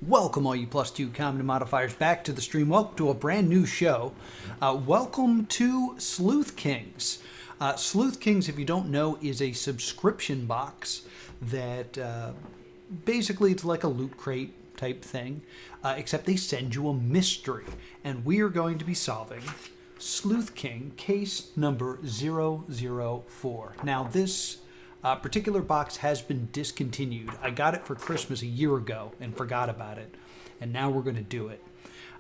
Welcome, all you +2 comedy modifiers, back to the stream. Welcome to a brand new show. Welcome to Sleuth Kings. Sleuth Kings, if you don't know, is a subscription box that basically it's like a loot crate type thing, except they send you a mystery. And we are going to be solving Sleuth King case number 004. Now, this particular box has been discontinued. I got it for Christmas a year ago and forgot about it, and now we're going to do it.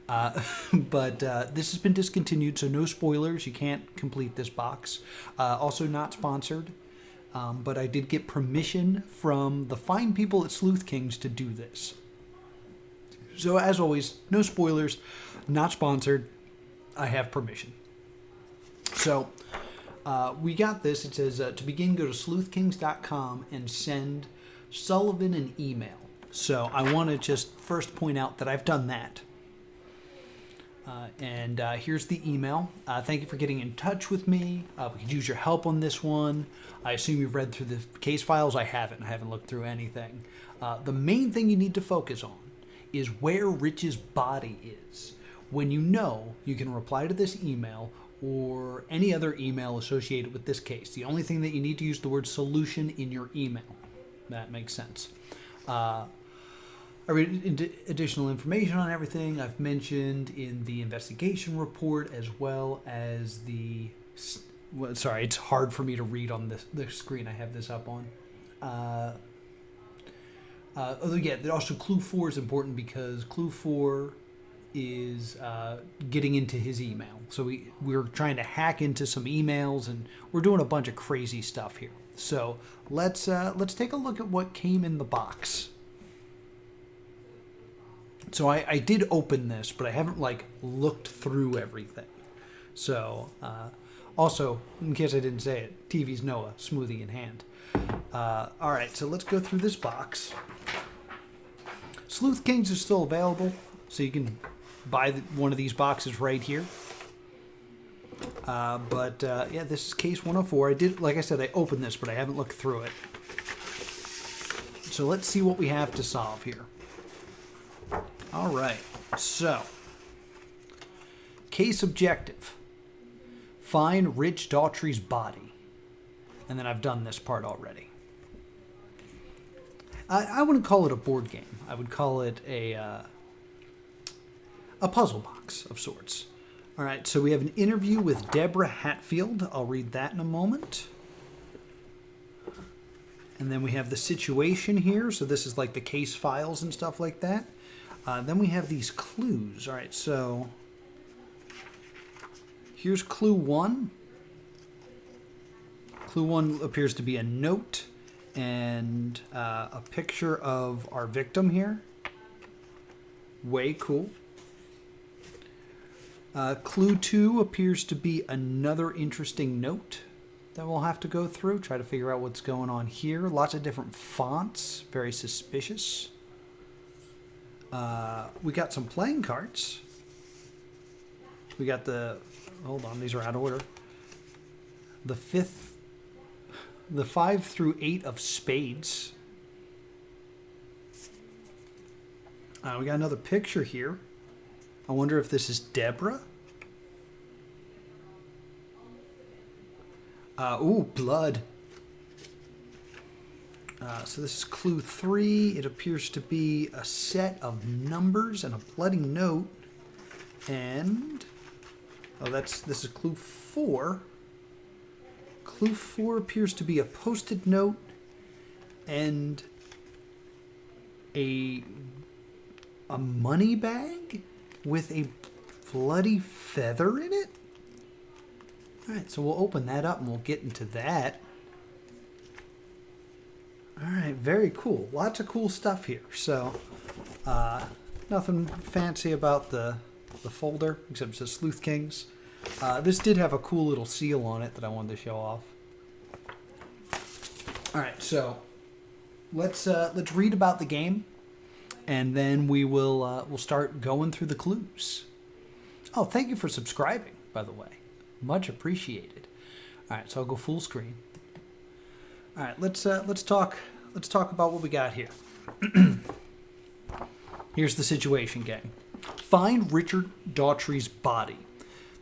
But this has been discontinued, so no spoilers. You can't complete this box. Also not sponsored, but I did get permission from the fine people at Sleuth Kings to do this. So as always, no spoilers, not sponsored. I have permission. So we got this. It says, to begin, go to sleuthkings.com and send Sullivan an email. So I want to just first point out that I've done that. And here's the email. Thank you for getting in touch with me. We could use your help on this one. I assume you've read through the case files. I haven't. I haven't looked through anything. The main thing you need to focus on is where Rich's body is. When you know, you can reply to this email or any other email associated with this case. The only thing that you need to use the word solution in your email. That makes sense. I read additional information on everything I've mentioned in the investigation report, as well as the... sorry, it's hard for me to read on the screen I have this up on. Also clue 4 is important because clue 4 is getting into his email. So we're trying to hack into some emails, and we're doing a bunch of crazy stuff here. So let's take a look at what came in the box. So I did open this, but I haven't looked through everything. So also, in case I didn't say it, TV's Noah, smoothie in hand. All right, so let's go through this box. Sleuth Kings is still available, so you can buy one of these boxes right here. Yeah, this is case 104. I did, like I said, I opened this, but I haven't looked through it. So let's see what we have to solve here. All right, so case objective: find Rich Daughtry's body. And then I've done this part already. I wouldn't call it a board game. I would call it a puzzle box of sorts. All right, so we have an interview with Deborah Hatfield. I'll read that in a moment. And then we have the situation here. So this is like the case files and stuff like that. Then we have these clues. All right, so here's clue 1. Clue 1 appears to be a note and a picture of our victim here. Way cool. Clue 2 appears to be another interesting note that we'll have to go through, try to figure out what's going on here. Lots of different fonts, very suspicious. We got some playing cards. We got hold on, these are out of order. The 5 through 8 of spades. We got another picture here. I wonder if this is Deborah. Ooh, blood. So this is clue 3. It appears to be a set of numbers and a bloody note. And this is clue 4. Clue 4 appears to be a post-it note and a money bag with a bloody feather in it. All right, so we'll open that up and we'll get into that. All right, very cool. Lots of cool stuff here. So, nothing fancy about the folder, except it says Sleuth Kings. This did have a cool little seal on it that I wanted to show off. All right, so let's read about the game, and then we'll start going through the clues. Oh, thank you for subscribing, by the way. Much appreciated. All right, so I'll go full screen. All right, let's talk about what we got here. Here's the situation, gang. Find Richard Daughtry's body.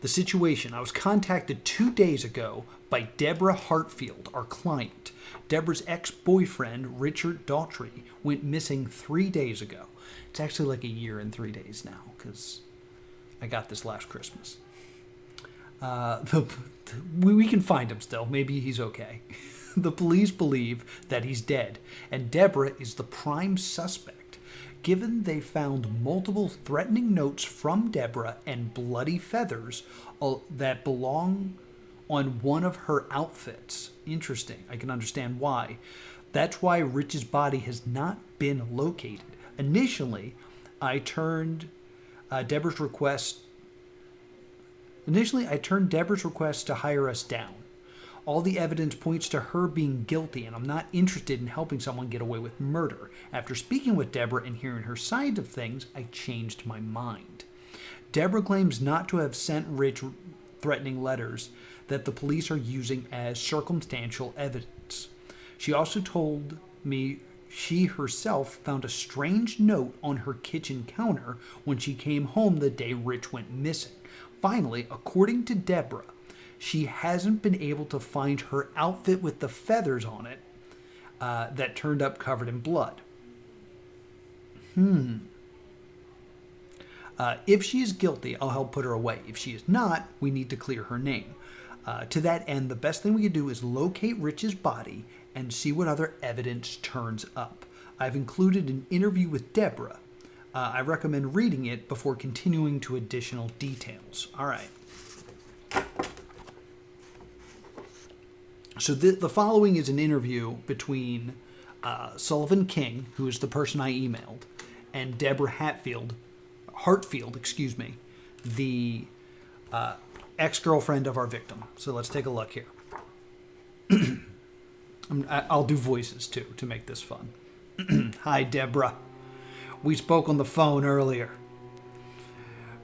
The situation: I was contacted 2 days ago by Deborah Hartfield, our client. Deborah's ex-boyfriend, Richard Daughtry, went missing 3 days ago. It's actually like a year and 3 days now, because I got this last Christmas. We can find him still. Maybe he's okay. The police believe that he's dead, and Deborah is the prime suspect, given they found multiple threatening notes from Deborah and bloody feathers that belong on one of her outfits. Interesting. I can understand why. That's why Rich's body has not been located. Initially, I turned Deborah's request to hire us down. All the evidence points to her being guilty, and I'm not interested in helping someone get away with murder. After speaking with Deborah and hearing her side of things, I changed my mind. Deborah claims not to have sent Rich threatening letters that the police are using as circumstantial evidence. She also told me she herself found a strange note on her kitchen counter when she came home the day Rich went missing. Finally, according to Deborah, she hasn't been able to find her outfit with the feathers on it that turned up covered in blood. If she is guilty, I'll help put her away. If she is not, we need to clear her name. To that end, the best thing we can do is locate Rich's body and see what other evidence turns up. I've included an interview with Deborah. I recommend reading it before continuing to additional details. All right. So the following is an interview between Sullivan King, who is the person I emailed, and Deborah Hartfield, the ex-girlfriend of our victim. So let's take a look here. I'll do voices too to make this fun. Hi, Deborah. We spoke on the phone earlier.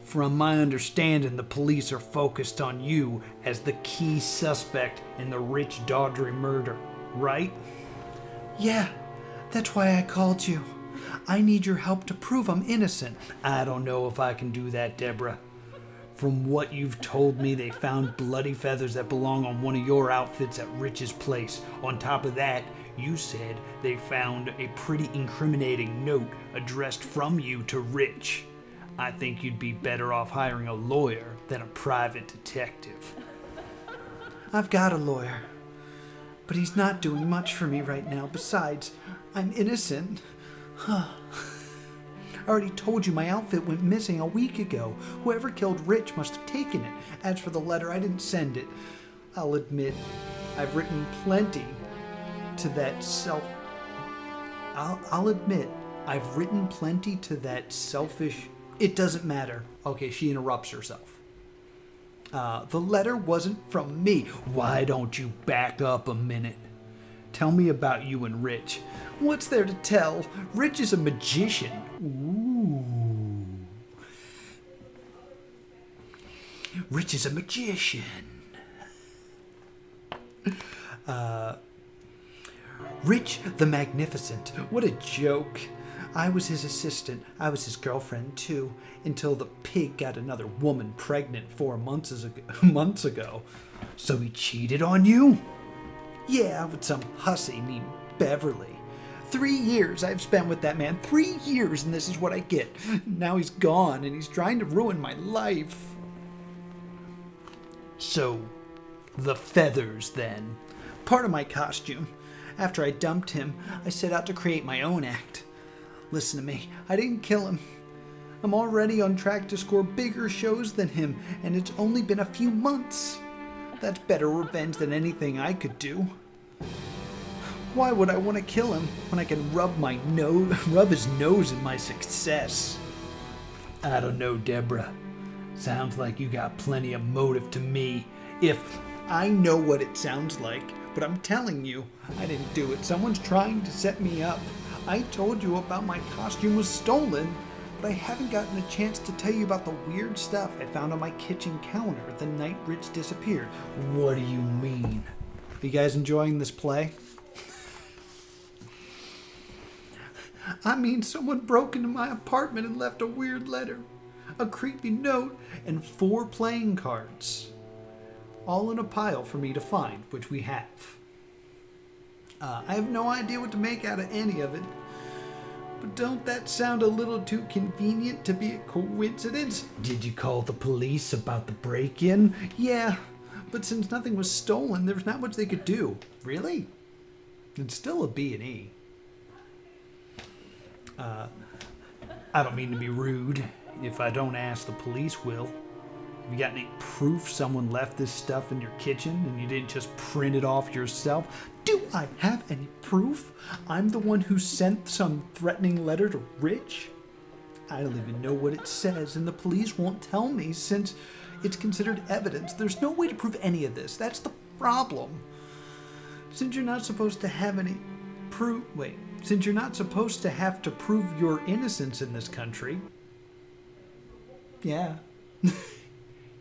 From my understanding, the police are focused on you as the key suspect in the Rich Daughtry murder, right? Yeah, that's why I called you. I need your help to prove I'm innocent. I don't know if I can do that, Deborah. From what you've told me, they found bloody feathers that belong on one of your outfits at Rich's place. On top of that, you said they found a pretty incriminating note addressed from you to Rich. I think you'd be better off hiring a lawyer than a private detective. I've got a lawyer, but he's not doing much for me right now. Besides, I'm innocent. I already told you my outfit went missing a week ago. Whoever killed Rich must have taken it. As for the letter, I didn't send it. I'll admit, I've written plenty to that selfish... It doesn't matter. Okay, she interrupts herself. The letter wasn't from me. Why don't you back up a minute? Tell me about you and Rich. What's there to tell? Rich is a magician. Ooh. Rich is a magician. Rich the Magnificent. What a joke. I was his assistant. I was his girlfriend, too, until the pig got another woman pregnant 4 months ago. So he cheated on you? Yeah, with some hussy named Beverly. 3 years I've spent with that man. 3 years, and this is what I get. Now he's gone, and he's trying to ruin my life. So, the feathers, then. Part of my costume. After I dumped him, I set out to create my own act. Listen to me, I didn't kill him. I'm already on track to score bigger shows than him, and it's only been a few months. That's better revenge than anything I could do. Why would I want to kill him when I can rub his nose in my success? I don't know, Deborah. Sounds like you got plenty of motive to me. I know what it sounds like, but I'm telling you, I didn't do it. Someone's trying to set me up. I told you about my costume was stolen, but I haven't gotten a chance to tell you about the weird stuff I found on my kitchen counter the night Rich disappeared. What do you mean? Are you guys enjoying this play? I mean, someone broke into my apartment and left a weird letter, a creepy note, and 4 playing cards. All in a pile for me to find, which we have. I have no idea what to make out of any of it. But don't that sound a little too convenient to be a coincidence? Did you call the police about the break-in? Yeah, but since nothing was stolen, there's not much they could do. Really? It's still a B&E. I don't mean to be rude. If I don't ask, the police will. Have you got any proof someone left this stuff in your kitchen and you didn't just print it off yourself? Do I have any proof? I'm the one who sent some threatening letter to Rich? I don't even know what it says, and the police won't tell me since it's considered evidence. There's no way to prove any of this. That's the problem. Since you're not supposed to have any proof... Since you're not supposed to have to prove your innocence in this country... Yeah.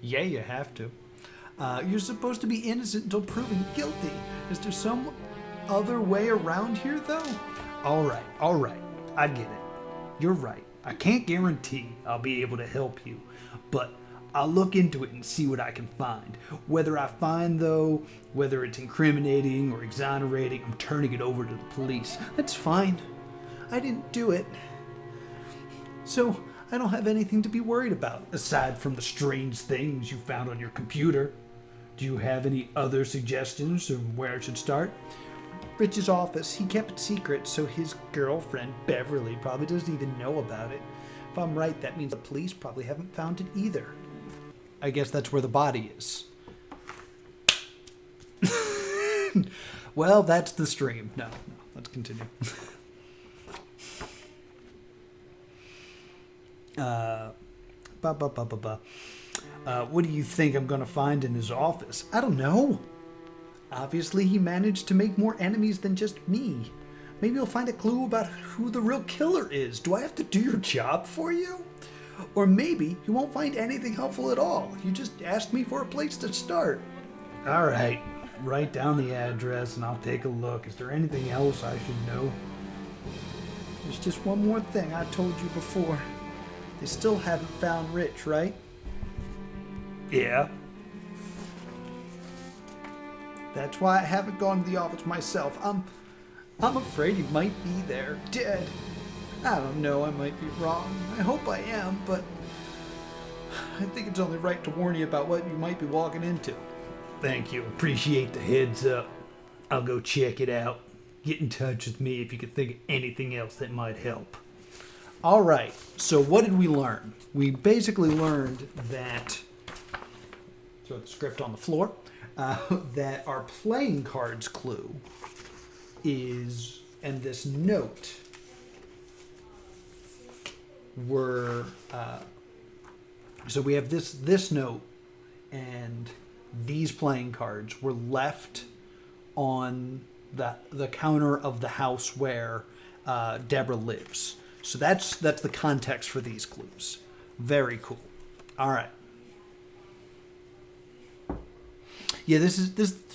Yeah, you have to. You're supposed to be innocent until proven guilty. Is there some other way around here, though? All right. I get it. You're right. I can't guarantee I'll be able to help you, but I'll look into it and see what I can find. Whether I find, though, whether it's incriminating or exonerating, I'm turning it over to the police. That's fine. I didn't do it. So I don't have anything to be worried about, aside from the strange things you found on your computer. Do you have any other suggestions of where I should start? Rich's office. He kept it secret, so his girlfriend, Beverly, probably doesn't even know about it. If I'm right, that means the police probably haven't found it either. I guess that's where the body is. Well, that's the stream. No, let's continue. What do you think I'm going to find in his office? I don't know. Obviously, he managed to make more enemies than just me. Maybe you'll find a clue about who the real killer is. Do I have to do your job for you? Or maybe you won't find anything helpful at all. You just asked me for a place to start. All right. Write down the address and I'll take a look. Is there anything else I should know? There's just one more thing I told you before. They still haven't found Rich, right? Yeah. That's why I haven't gone to the office myself. I'm afraid he might be there, dead. I don't know, I might be wrong. I hope I am, but I think it's only right to warn you about what you might be walking into. Thank you. Appreciate the heads up. I'll go check it out. Get in touch with me if you can think of anything else that might help. All right, so what did we learn? We basically learned that, throw the script on the floor, that our playing cards clue is, and this note were, so we have this note and these playing cards were left on the counter of the house where Deborah lives. So that's the context for these clues. Very cool. All right. Yeah,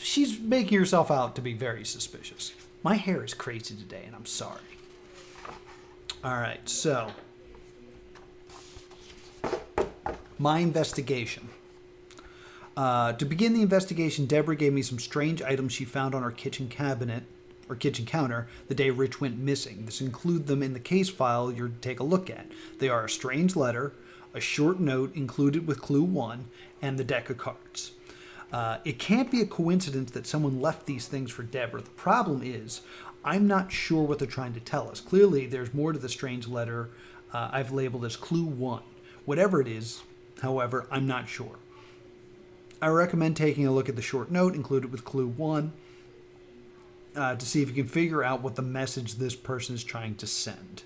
she's making herself out to be very suspicious. My hair is crazy today, and I'm sorry. All right, so my investigation. To begin the investigation, Deborah gave me some strange items she found on her kitchen cabinet or kitchen counter the day Rich went missing. This include them in the case file you're to take a look at. They are a strange letter, a short note included with clue 1, and the deck of cards. It can't be a coincidence that someone left these things for Deborah. The problem is, I'm not sure what they're trying to tell us. Clearly, there's more to the strange letter I've labeled as clue 1. Whatever it is, however, I'm not sure. I recommend taking a look at the short note included with clue 1 to see if you can figure out what the message this person is trying to send.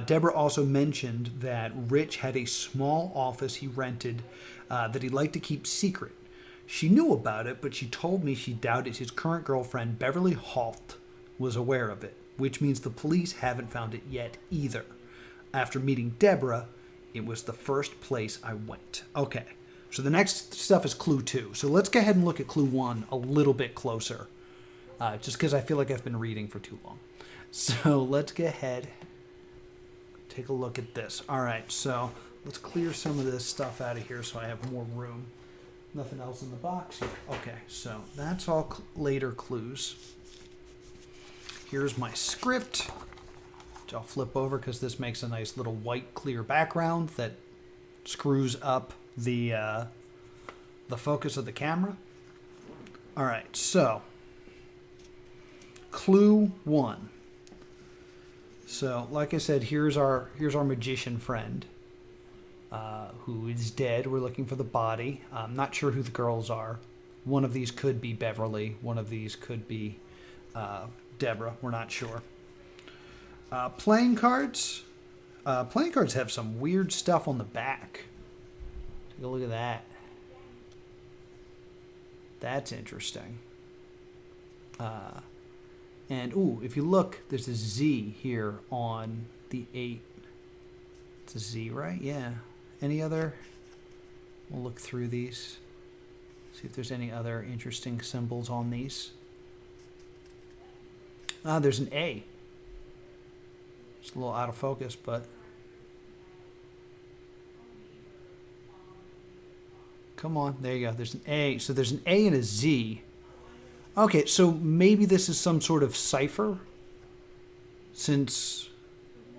Deborah also mentioned that Rich had a small office he rented that he liked to keep secret. She knew about it, but she told me she doubted his current girlfriend, Beverly Holt, was aware of it, which means the police haven't found it yet either. After meeting Deborah, it was the first place I went. Okay, so the next stuff is clue 2. So let's go ahead and look at clue 1 a little bit closer, just because I feel like I've been reading for too long. So let's get ahead. Take a look at this. All right, so let's clear some of this stuff out of here so I have more room. Nothing else in the box here. Okay, so that's all later clues. Here's my script, which I'll flip over because this makes a nice little white clear background that screws up the focus of the camera. All right, so clue 1. So, like I said, here's our magician friend, who is dead. We're looking for the body. I'm not sure who the girls are. One of these could be Beverly. One of these could be Deborah. We're not sure. Playing cards. Playing cards have some weird stuff on the back. Take a look at that. That's interesting. And, ooh, if you look, there's a Z here on the 8. It's a Z, right? Yeah. Any other? We'll look through these. See if there's any other interesting symbols on these. There's an A. It's a little out of focus, but... Come on. There you go. There's an A. So there's an A and a Z. Okay, so maybe this is some sort of cipher, since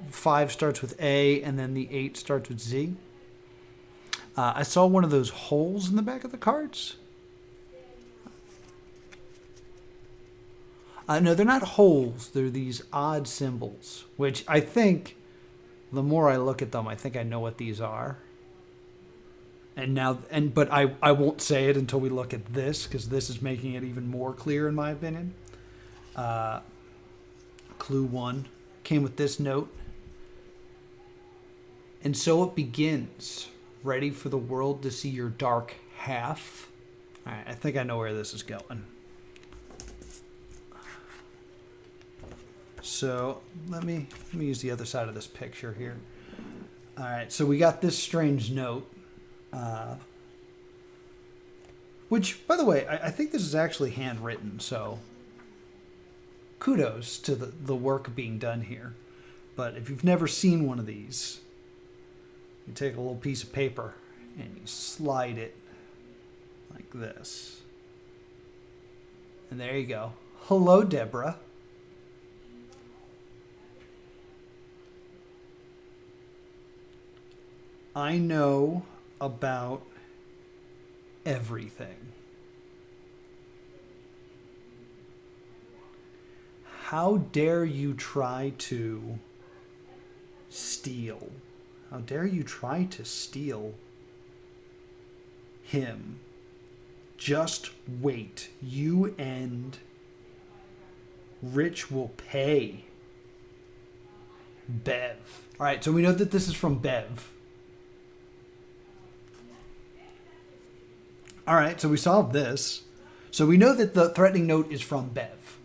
5 starts with A and then the 8 starts with Z. I saw one of those holes in the back of the cards. No, they're not holes. They're these odd symbols, which I think, the more I look at them, I think I know what these are. But I won't say it until we look at this, because this is making it even more clear in my opinion. Clue 1 came with this note. And so it begins. Ready for the world to see your dark half. All right, I think I know where this is going. So let me use the other side of this picture here. All right, so we got this strange note. Which, by the way, I think this is actually handwritten, so kudos to the work being done here. But if you've never seen one of these, you take a little piece of paper and you slide it like this. And there you go. Hello, Deborah. I know about everything. How dare you try to steal? How dare you try to steal him? Just wait. You and Rich will pay. Bev. All right, so we know that this is from Bev. All right, so we solved this. So we know that the threatening note is from Bev,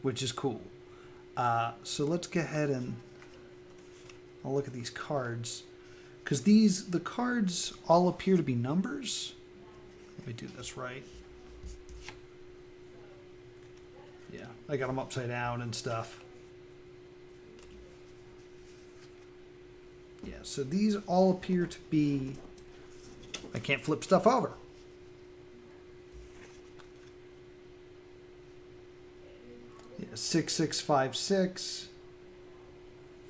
which is cool. So let's go ahead and I'll look at these cards. Because the cards all appear to be numbers. Let me do this right. Yeah, I got them upside down and stuff. Yeah, so these all appear to be... I can't flip stuff over. Yeah, 6656,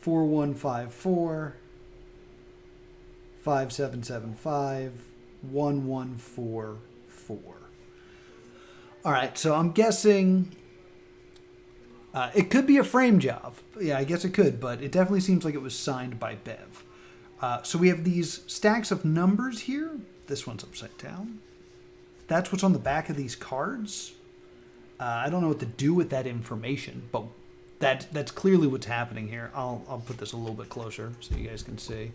4154, 5775, 1144. All right, so I'm guessing it could be a frame job. Yeah, I guess it could, but it definitely seems like it was signed by Bev. So we have these stacks of numbers here. This one's upside down. That's what's on the back of these cards. I don't know what to do with that information, but that's clearly what's happening here. I'll put this a little bit closer so you guys can see.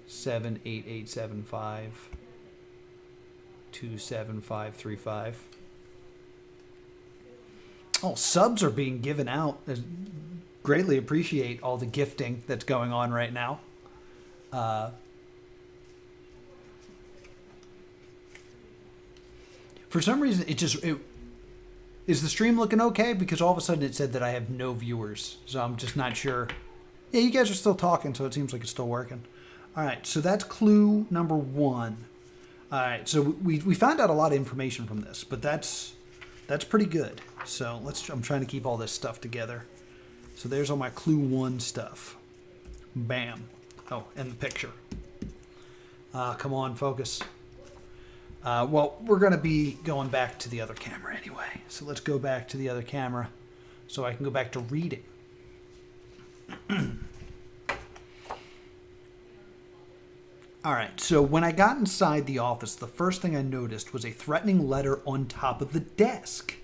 78875 27535. Oh, subs are being given out. I greatly appreciate all the gifting that's going on right now. For some reason, Is the stream looking okay? Because all of a sudden it said that I have no viewers. So I'm just not sure. Yeah, you guys are still talking, so it seems like it's still working. All right, so that's clue number 1. All right, so we found out a lot of information from this, but that's pretty good. So I'm trying to keep all this stuff together. So there's all my clue 1 stuff. Bam. Oh, and the picture. Come on, focus. Well, we're going to be going back to the other camera anyway. So let's go back to the other camera so I can go back to reading. All right, so when I got inside the office, the first thing I noticed was a threatening letter on top of the desk,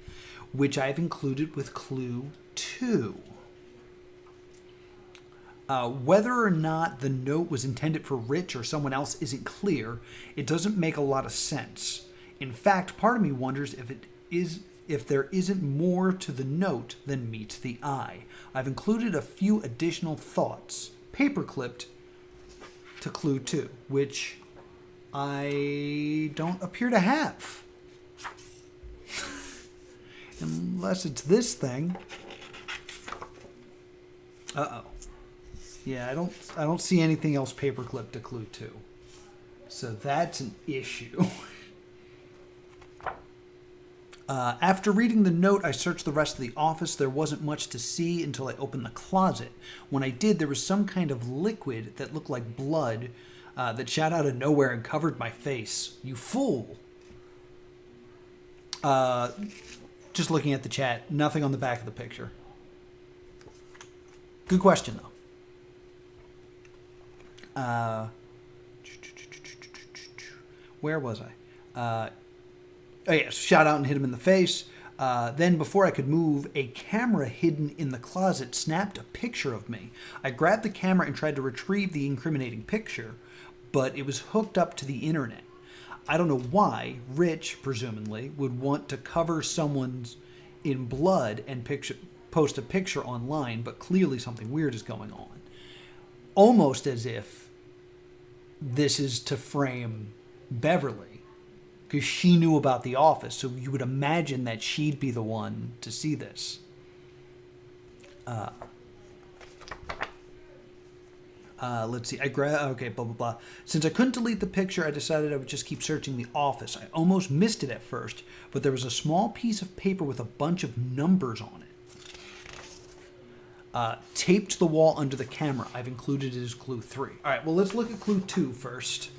which I've included with clue 2. Whether or not the note was intended for Rich or someone else isn't clear. It doesn't make a lot of sense. In fact, part of me wonders if there isn't more to the note than meets the eye. I've included a few additional thoughts, paperclipped, to clue 2, which I don't appear to have. Unless it's this thing. Uh-oh. Yeah, I don't see anything else paperclipped to clue 2. So that's an issue. After reading the note, I searched the rest of the office. There wasn't much to see until I opened the closet. When I did, there was some kind of liquid that looked like blood that shot out of nowhere and covered my face. You fool! Just looking at the chat, nothing on the back of the picture. Good question, though. Where was I? Oh yeah, shot out and hit him in the face. Then, before I could move, a camera hidden in the closet snapped a picture of me. I grabbed the camera and tried to retrieve the incriminating picture, but it was hooked up to the internet. I don't know why Rich, presumably, would want to cover someone's in blood and post a picture online, but clearly something weird is going on. Almost as if this is to frame Beverly, because she knew about the office, so you would imagine that she'd be the one to see this. Let's see. Okay, blah, blah, blah. Since I couldn't delete the picture, I decided I would just keep searching the office. I almost missed it at first, but there was a small piece of paper with a bunch of numbers on it. Taped to the wall under the camera. I've included it as clue 3. All right, well, let's look at clue 2 first.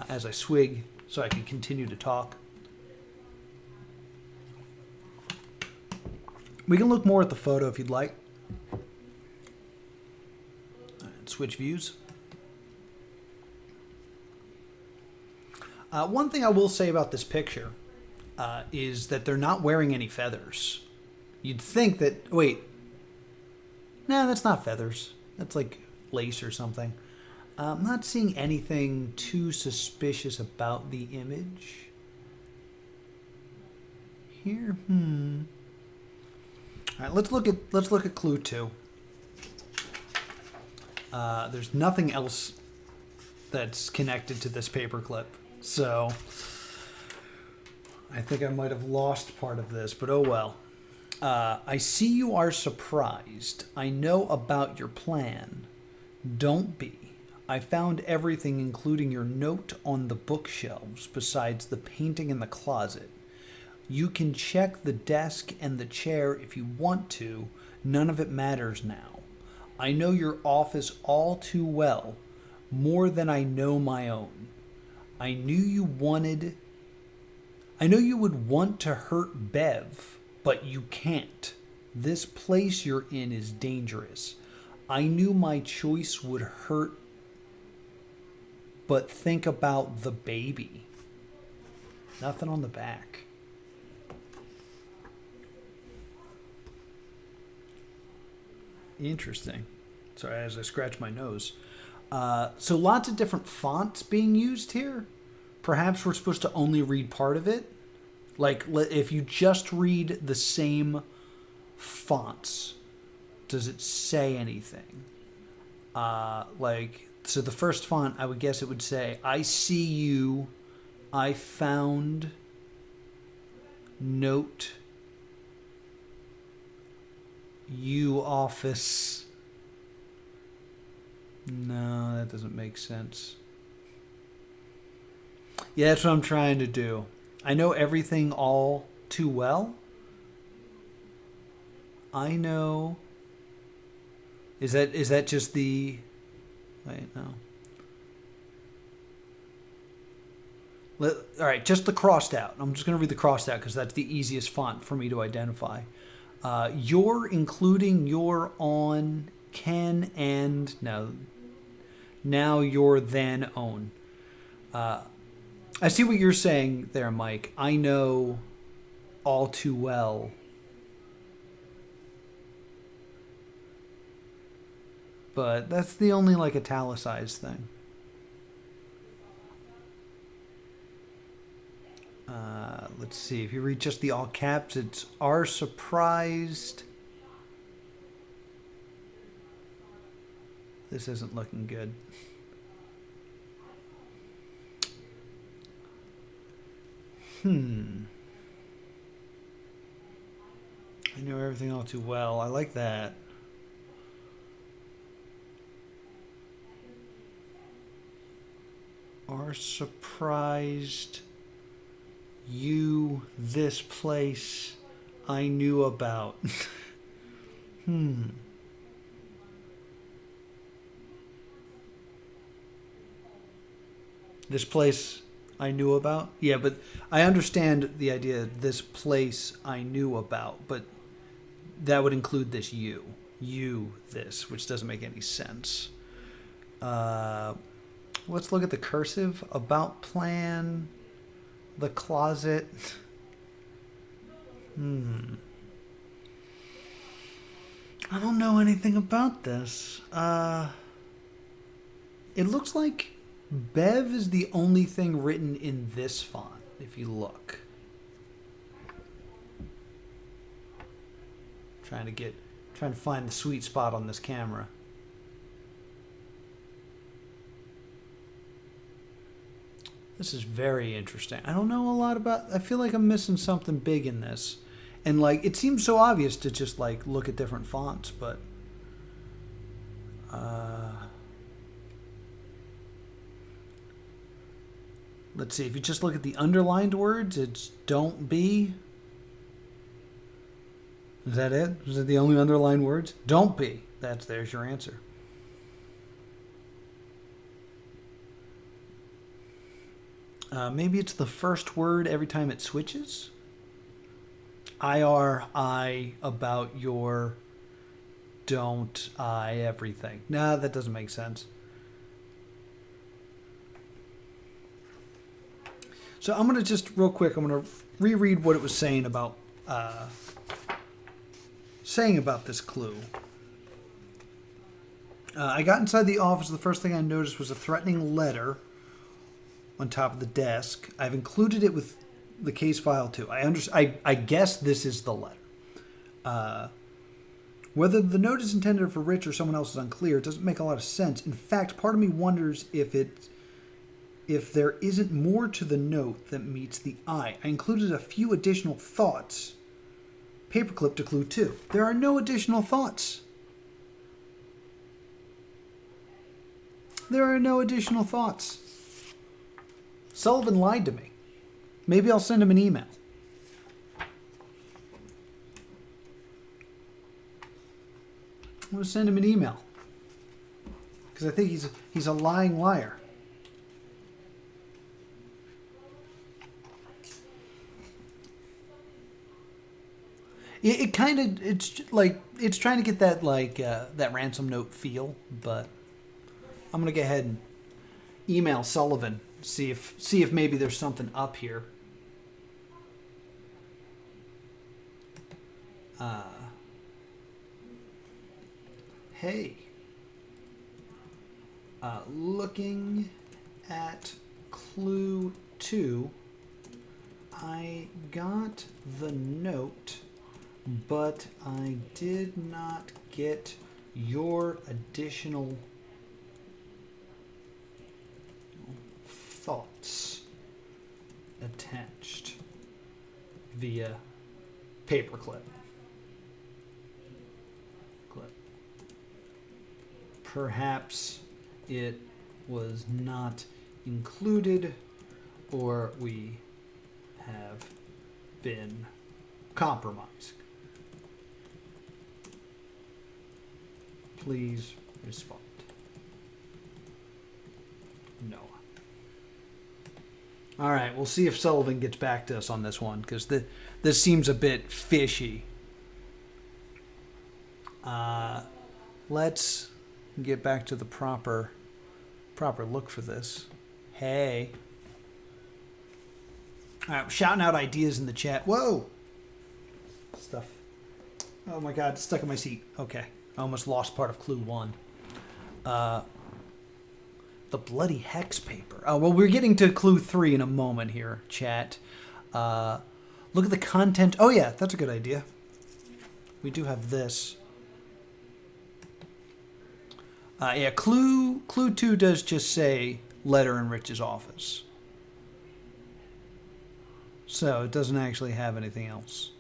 As I swig so I can continue to talk. We can look more at the photo if you'd like. Switch views. One thing I will say about this picture is that they're not wearing any feathers. You'd think that... Wait. No, that's not feathers. That's like lace or something. I'm not seeing anything too suspicious about the image. Here, All right, let's look at clue 2. There's nothing else that's connected to this paperclip, so I think I might have lost part of this, but oh well. I see you are surprised. I know about your plan. Don't be. I found everything, including your note, on the bookshelves, besides the painting in the closet. You can check the desk and the chair if you want to. None of it matters now. I know your office all too well, more than I know my own. I knew you would want to hurt Bev, but you can't. This place you're in is dangerous. I knew my choice would hurt, but think about the baby. Nothing on the back. Interesting. Sorry, as I scratch my nose. So lots of different fonts being used here. Perhaps we're supposed to only read part of it. Like, if you just read the same fonts, does it say anything? So the first font, I would guess it would say, I see you, I found note, U office. No, that doesn't make sense. Yeah, that's what I'm trying to do. I know everything all too well. I know. Is that just the... Wait, no. All right, just the crossed out. I'm just going to read the crossed out because that's the easiest font for me to identify. Your, including your, on, can, and, no. Now, your, then, own. I see what you're saying there, Mike. I know all too well. But that's the only, like, italicized thing. Let's see. If you read just the all caps, it's are surprised. This isn't looking good. I know everything all too well. I like that. Are surprised you this place I knew about. This place I knew about? Yeah, but I understand the idea, this place I knew about, but that would include this you. You, this, which doesn't make any sense. Let's look at the cursive. About plan. The closet. I don't know anything about this. It looks like Bev is the only thing written in this font, if you look. Trying to find the sweet spot on this camera. This is very interesting. I don't know a lot about... I feel like I'm missing something big in this. And, like, it seems so obvious to just, like, look at different fonts, but... let's see. If you just look at the underlined words, it's don't be. Is that it? Is that the only underlined words? Don't be. There's your answer. Maybe it's the first word every time it switches. I about your, don't I everything. Nah, that doesn't make sense. So I'm going to just real quick, I'm going to reread what it was saying about this clue. I got inside the office. The first thing I noticed was a threatening letter on top of the desk. I've included it with the case file too. I guess this is the letter. Whether the note is intended for Rich or someone else is unclear. It doesn't make a lot of sense. In fact, part of me wonders if there isn't more to the note that meets the eye. I included a few additional thoughts. Paperclip to clue 2. There are no additional thoughts. There are no additional thoughts. Sullivan lied to me. Maybe I'll send him an email. I'm going to send him an email. Because I think he's a lying liar. It kind of, it's like, it's trying to get that, like, that ransom note feel, but I'm going to go ahead and email Sullivan, see if maybe there's something up here. Hey, looking at clue 2, I got the note, but I did not get your additional thoughts attached. via paperclip. Perhaps it was not included, or we have been compromised. Please respond. No. All right, we'll see if Sullivan gets back to us on this one, because this seems a bit fishy. Let's get back to the proper look for this. Hey. All right, shouting out ideas in the chat. Whoa! Stuff. Oh my God, it's stuck in my seat. Okay, I almost lost part of clue 1. The bloody hex paper. Oh, well, we're getting to clue 3 in a moment here, chat. Look at the content. Oh yeah, that's a good idea. We do have this. Yeah, clue 2 does just say letter in Rich's office. So it doesn't actually have anything else.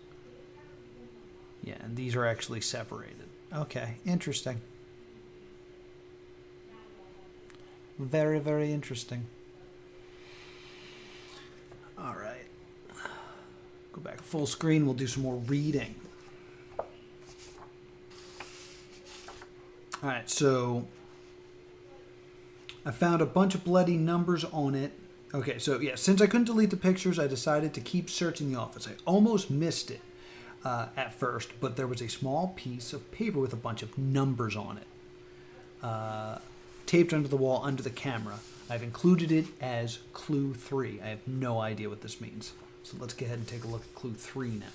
Yeah, and these are actually separated. Okay, interesting. Very, very interesting. All right. Go back full screen. We'll do some more reading. All right, so I found a bunch of bloody numbers on it. Okay, so yeah, since I couldn't delete the pictures, I decided to keep searching the office. I almost missed it at first, but there was a small piece of paper with a bunch of numbers on it, taped under the wall under the camera. I've included it as clue 3. I have no idea what this means. So let's go ahead and take a look at clue 3 now.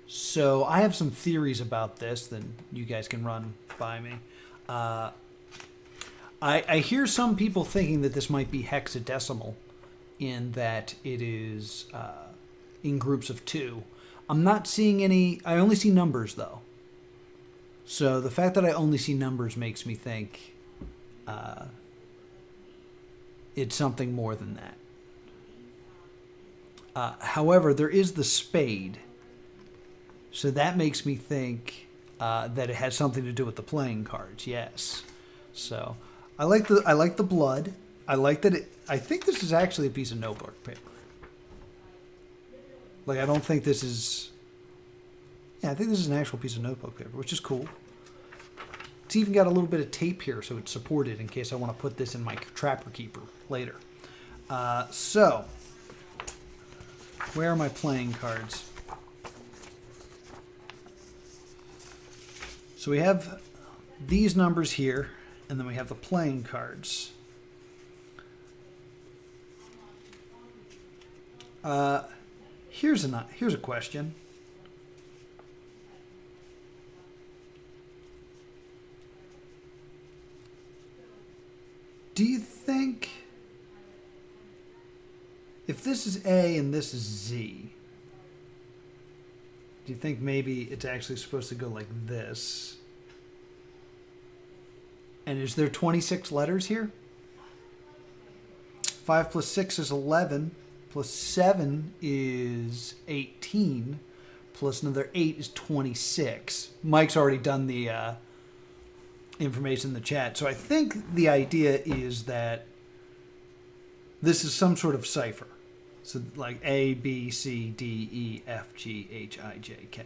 So I have some theories about this that you guys can run by me. I hear some people thinking that this might be hexadecimal in that it is in groups of 2. I'm not seeing any. I only see numbers, though. So the fact that I only see numbers makes me think it's something more than that. However, there is the spade. So that makes me think that it has something to do with the playing cards. Yes. So I like the blood. I like that I think this is actually a piece of notebook paper. Like, I don't think this is. Yeah, I think this is an actual piece of notebook paper, which is cool. It's even got a little bit of tape here, so it's supported in case I want to put this in my Trapper Keeper later. So where are my playing cards? So we have these numbers here, and then we have the playing cards. Here's a question. Do you think if this is A and this is Z, do you think maybe it's actually supposed to go like this? And is there 26 letters here? 5 plus 6 is 11, plus 7 is 18, plus another 8 is 26. Mike's already done the information in the chat. So I think the idea is that this is some sort of cipher. So like A, B, C, D, E, F, G, H, I, J, K.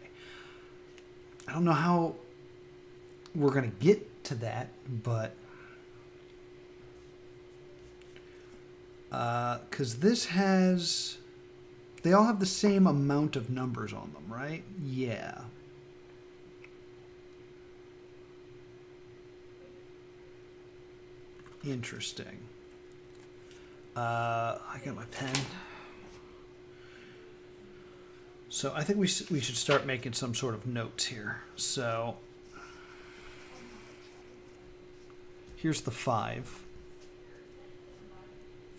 I don't know how we're going to get to that, but because this has, they all have the same amount of numbers on them, right? Yeah. Interesting. I got my pen. So I think we should start making some sort of notes here. So here's the 5.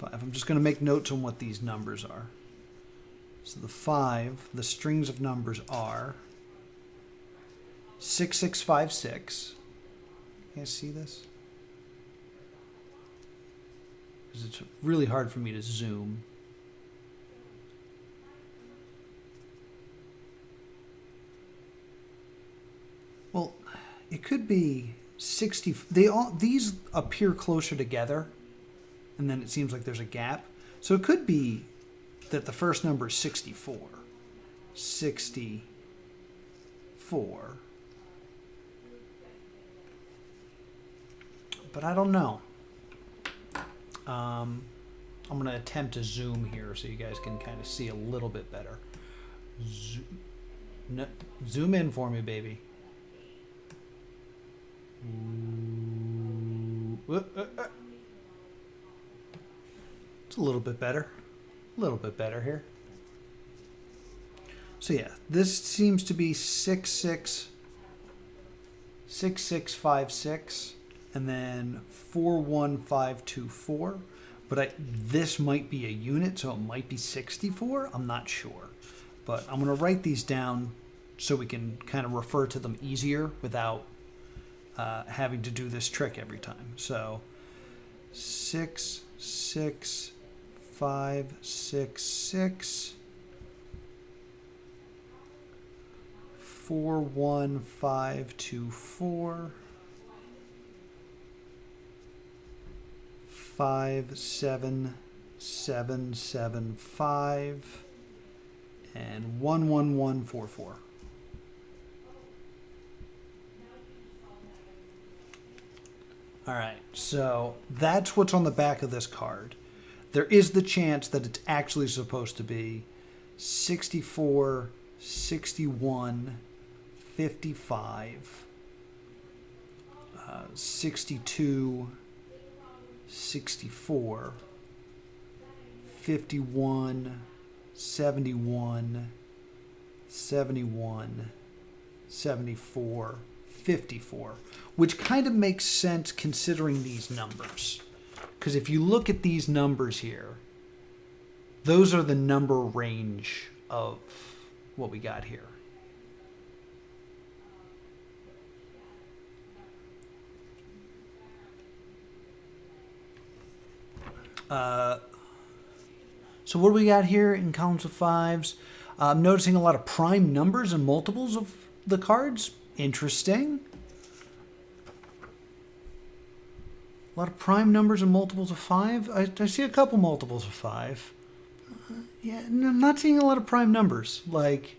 I'm just going to make notes on what these numbers are. So the 5, the strings of numbers are 6656. You guys see this? because it's really hard for me to zoom. Well, it could be 60. These appear closer together, and then it seems like there's a gap. So it could be that the first number is 64. 64. But I don't know. I'm going to attempt to zoom here so you guys can kind of see a little bit better. Zoom in for me, baby. It's a little bit better. A little bit better here. So yeah, this seems to be 6656 and then 41524. But this might be a unit, so it might be 64. I'm not sure. But I'm going to write these down so we can kind of refer to them easier without having to do this trick every time. So 66566 41524 57775 and 11144. All right, so that's what's on the back of this card. There is the chance that it's actually supposed to be 64, 61, 55, 62, 64, 51, 71, 71, 74, 54, which kind of makes sense considering these numbers. Because if you look at these numbers here, those are the number range of what we got here. So what do we got here in columns of fives? I'm noticing a lot of prime numbers and multiples of the cards. Interesting. A lot of prime numbers and multiples of 5. I see a couple multiples of 5. Yeah, I'm not seeing a lot of prime numbers. Like,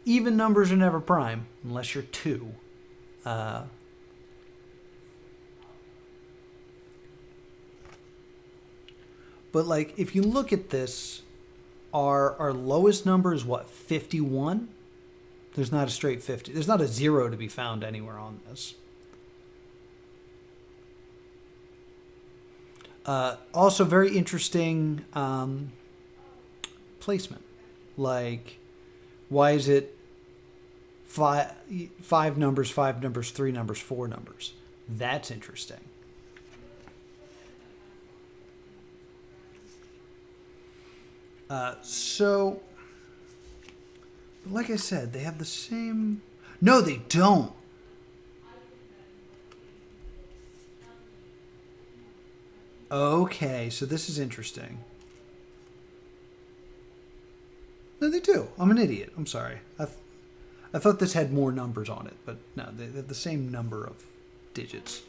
even numbers are never prime, unless you're 2. But, like, if you look at this, our lowest number is what, 51? There's not a straight 50. There's not a 0 to be found anywhere on this. Also very interesting placement. Like, why is it five numbers, 5 numbers, 3 numbers, 4 numbers? That's interesting. So, like I said, they have the same... No, they don't. Okay, so this is interesting. No, they do. I'm an idiot. I'm sorry. I thought this had more numbers on it, but no, they have the same number of digits.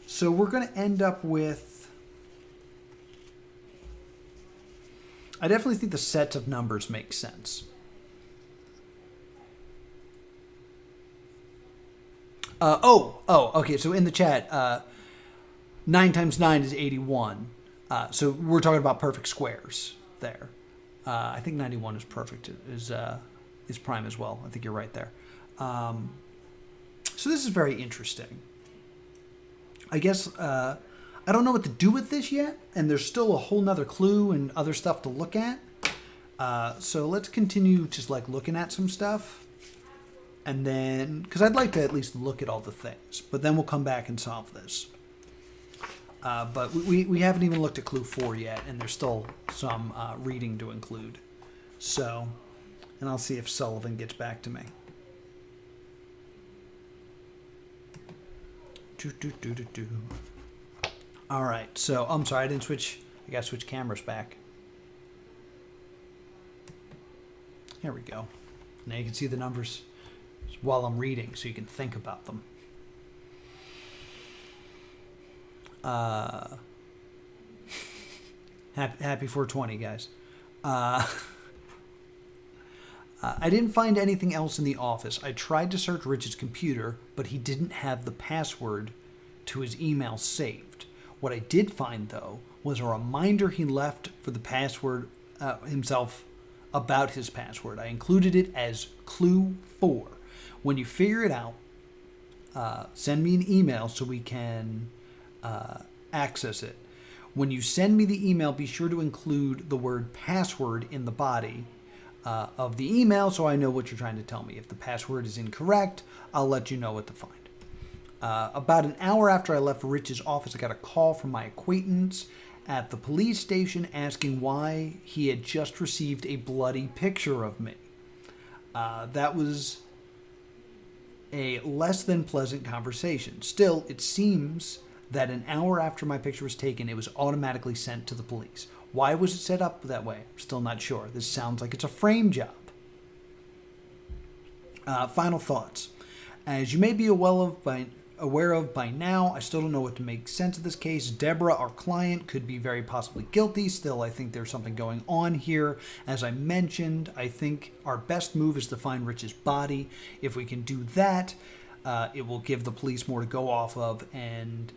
So we're going to end up with... I definitely think the sets of numbers make sense. Okay, so in the chat... 9 times 9 is 81. So we're talking about perfect squares there. I think 91 is perfect, is prime as well. I think you're right there. So this is very interesting. I guess I don't know what to do with this yet, and there's still a whole nother clue and other stuff to look at. So let's continue just like looking at some stuff. And then, because I'd like to at least look at all the things, but then we'll come back and solve this. But we haven't even looked at clue 4 yet, and there's still some reading to include. So, and I'll see if Sullivan gets back to me. All right. So I'm sorry, I didn't switch. I got to switch cameras back. There we go. Now you can see the numbers while I'm reading, so you can think about them. Happy 420, guys. I didn't find anything else in the office. I tried to search Rich's computer, but he didn't have the password to his email saved. What I did find, though, was a reminder he left for the password himself about his password. I included it as clue 4. When you figure it out, send me an email so we can access it. When you send me the email, be sure to include the word password in the body of the email so I know what you're trying to tell me. If the password is incorrect, I'll let you know what to find. About an hour after I left Rich's office, I got a call from my acquaintance at the police station asking why he had just received a bloody picture of me. That was a less than pleasant conversation. Still, it seems that an hour after my picture was taken, it was automatically sent to the police. Why was it set up that way? I'm still not sure. This sounds like it's a frame job. Final thoughts. As you may be aware of by now, I still don't know what to make sense of this case. Deborah, our client, could be very possibly guilty. Still, I think there's something going on here. As I mentioned, I think our best move is to find Rich's body. If we can do that, it will give the police more to go off of, and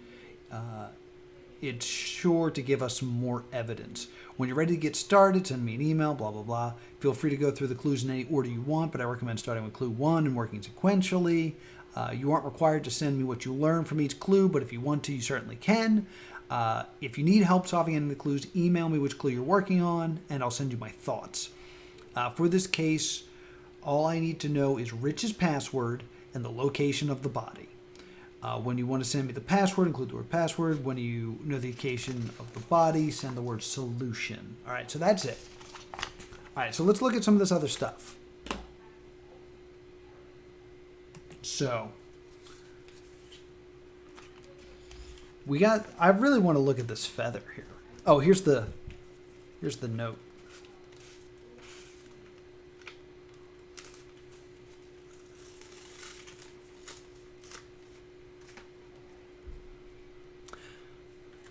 it's sure to give us some more evidence. When you're ready to get started, send me an email, blah, blah, blah. Feel free to go through the clues in any order you want, but I recommend starting with clue 1 and working sequentially. You aren't required to send me what you learn from each clue, but if you want to, you certainly can. If you need help solving any of the clues, email me which clue you're working on, and I'll send you my thoughts. For this case, all I need to know is Rich's password and the location of the body. When you want to send me the password, include the word password. When you know the location of the body, send the word solution. All right, so that's it. All right, so let's look at some of this other stuff. So, I really want to look at this feather here. Oh, here's the note.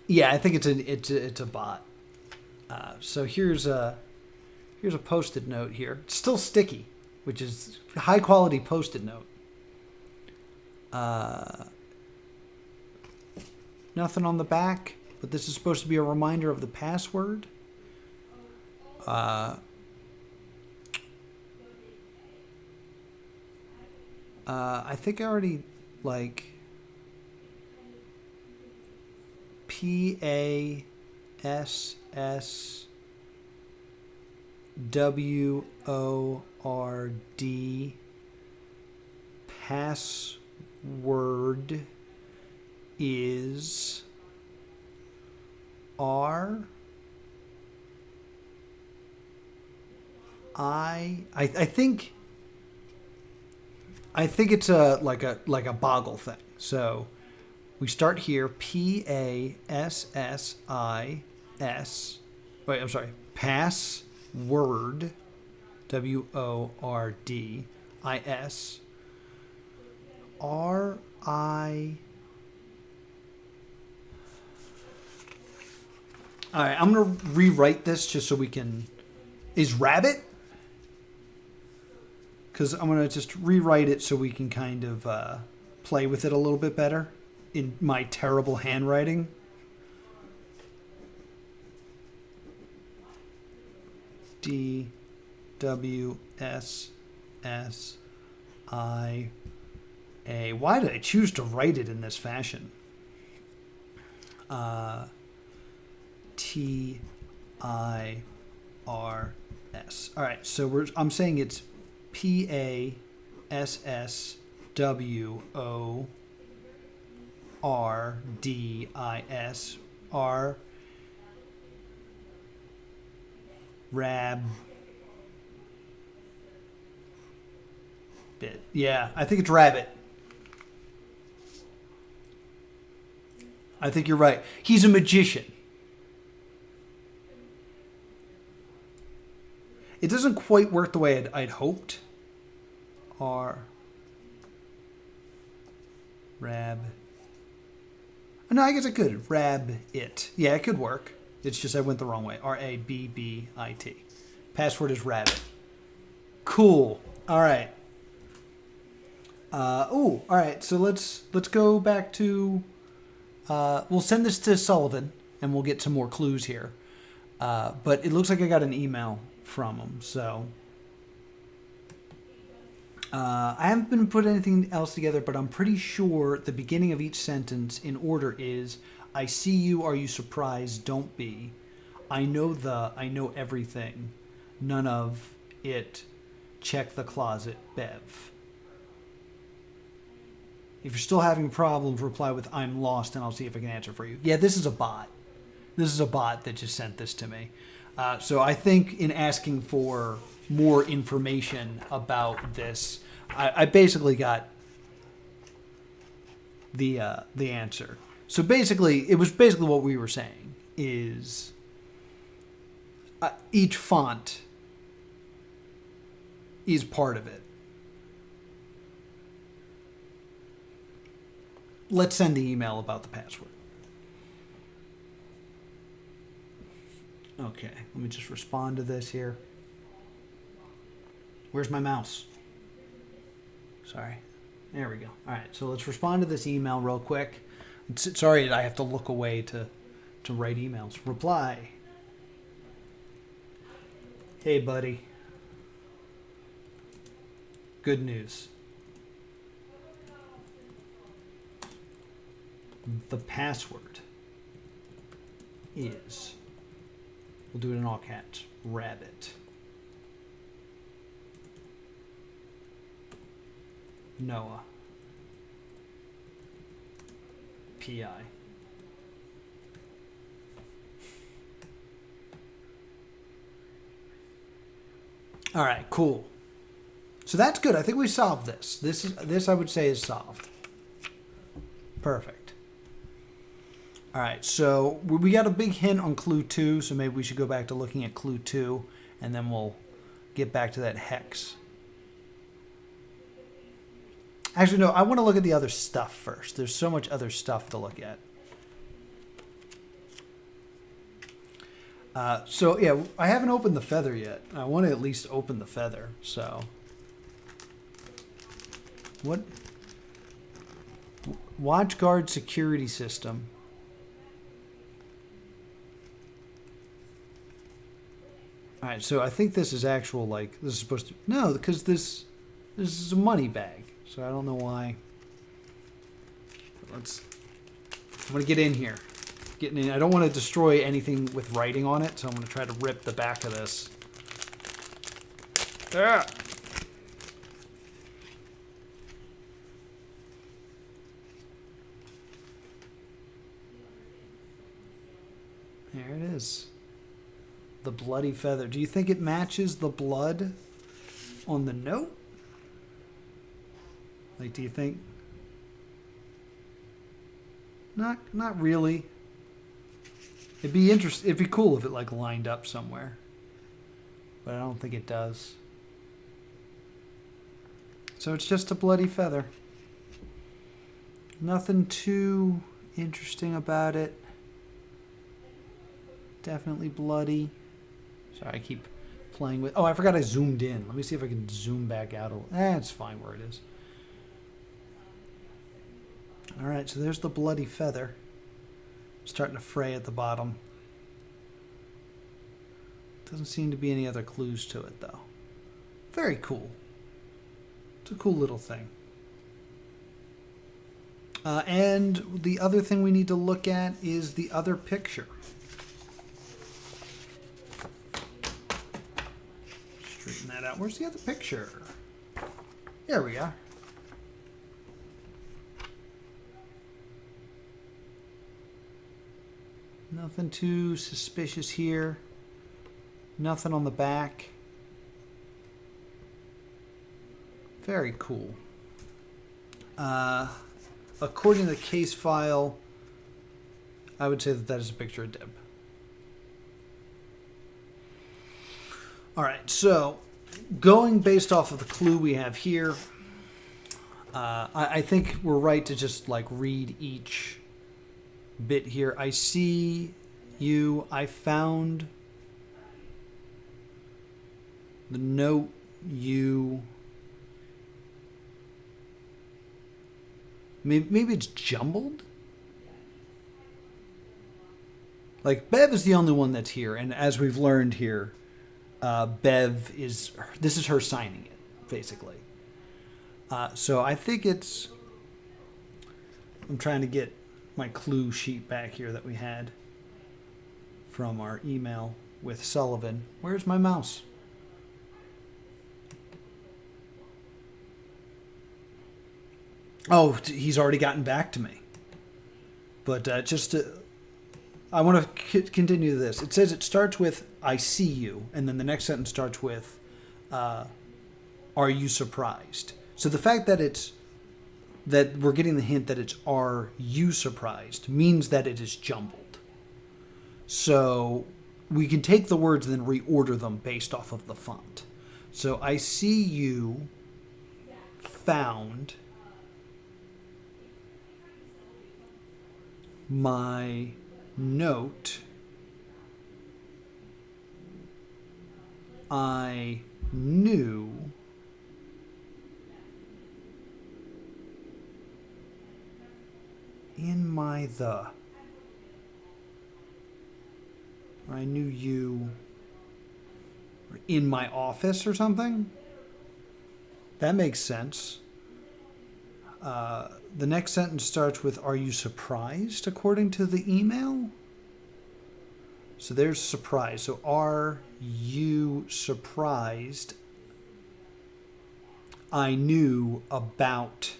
Yeah, I think it's a bot. So here's a Post-it note here. It's still sticky, which is high quality Post-it note. Nothing on the back, but this is supposed to be a reminder of the password. I think I already PASSWORD password is I think it's a boggle thing. So we start here, PASSIS. Wait, I'm sorry. Password, WORDIS. All right, I'm going to rewrite this just so we can... Is rabbit? Because I'm going to just rewrite it so we can kind of play with it a little bit better in my terrible handwriting. DWSSIA. Why did I choose to write it in this fashion? TIRS. All right, so I'm saying it's PASSWORDIS. Rabbit. Yeah, I think it's rabbit. I think you're right. He's a magician. It doesn't quite work the way I'd hoped. R. Rab. No, I guess it could. Rab it. Yeah, it could work. It's just I went the wrong way. R-A-B-B-I-T. Password is rabbit. Cool. All right. All right. So let's go back to. We'll send this to Sullivan, and we'll get some more clues here. But it looks like I got an email from him. So I haven't been put anything else together, but I'm pretty sure the beginning of each sentence in order is, "I see you. Are you surprised? Don't be. I know everything. None of it. Check the closet, Bev. If you're still having problems, reply with 'I'm lost' and I'll see if I can answer for you." Yeah, this is a bot. This is a bot that just sent this to me. So I think in asking for more information about this, I basically got the answer. So basically, it was basically what we were saying is each font is part of it. Let's send the email about the password. Okay, let me just respond to this here. Where's my mouse? Sorry. There we go. All right, so let's respond to this email real quick. Sorry, I have to look away to write emails. Reply. Hey, buddy. Good news. The password is, we'll do it in all caps, rabbit. Noah. P.I. All right, cool. So that's good. I think we solved this. This I would say is solved. Perfect. All right, so we got a big hint on clue 2, so maybe we should go back to looking at clue 2, and then we'll get back to that hex. Actually, no, I want to look at the other stuff first. There's so much other stuff to look at. So, yeah, I haven't opened the feather yet. I want to at least open the feather, so. What? Watch guard security system. All right, so I think this is actual, like, this is supposed to, no, because this is a money bag, so I don't know why. I'm going to get in here. Getting in. I don't want to destroy anything with writing on it, so I'm going to try to rip the back of this. Ah! There it is. The bloody feather. Do you think it matches the blood on the note? Like, do you think? Not really. It'd be interesting. It'd be cool if it like lined up somewhere, but I don't think it does. So it's just a bloody feather. Nothing too interesting about it. Definitely bloody. Sorry, I keep playing with... Oh, I forgot I zoomed in. Let me see if I can zoom back out a little. It's fine where it is. All right, so there's the bloody feather. Starting to fray at the bottom. Doesn't seem to be any other clues to it, though. Very cool. It's a cool little thing. And the other thing we need to look at is the other picture. Straighten that out. Where's the other picture? There we are. Nothing too suspicious here. Nothing on the back. Very cool. According to the case file, I would say that that is a picture of Deb. All right, so going based off of the clue we have here, I think we're right to just like read each bit here. I see you. I found the note you. Maybe it's jumbled. Like Bev is the only one that's here, and as we've learned here, Bev is. This is her signing it, basically. So I think it's. I'm trying to get my clue sheet back here that we had from our email with Sullivan. Where's my mouse? Oh, he's already gotten back to me. But just to, I want to continue this. It says it starts with "I see you," and then the next sentence starts with "Are you surprised?" So the fact that we're getting the hint that it's "Are you surprised?" means that it is jumbled. So we can take the words and then reorder them based off of the font. So I see you found my note. I knew in my the. I knew you were in my office or something. That makes sense. The next sentence starts with, "Are you surprised?" according to the email. So there's surprise. So are you surprised? I knew about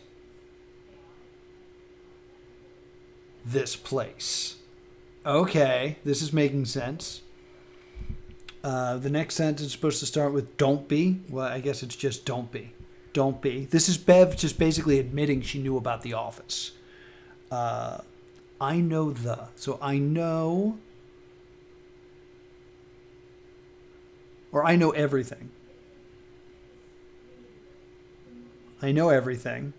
this place. Okay, this is making sense. The next sentence is supposed to start with "don't be." Well, I guess it's just "don't be." Don't be. This is Bev just basically admitting she knew about the office. I know the. So I know. Or I know everything. I know everything.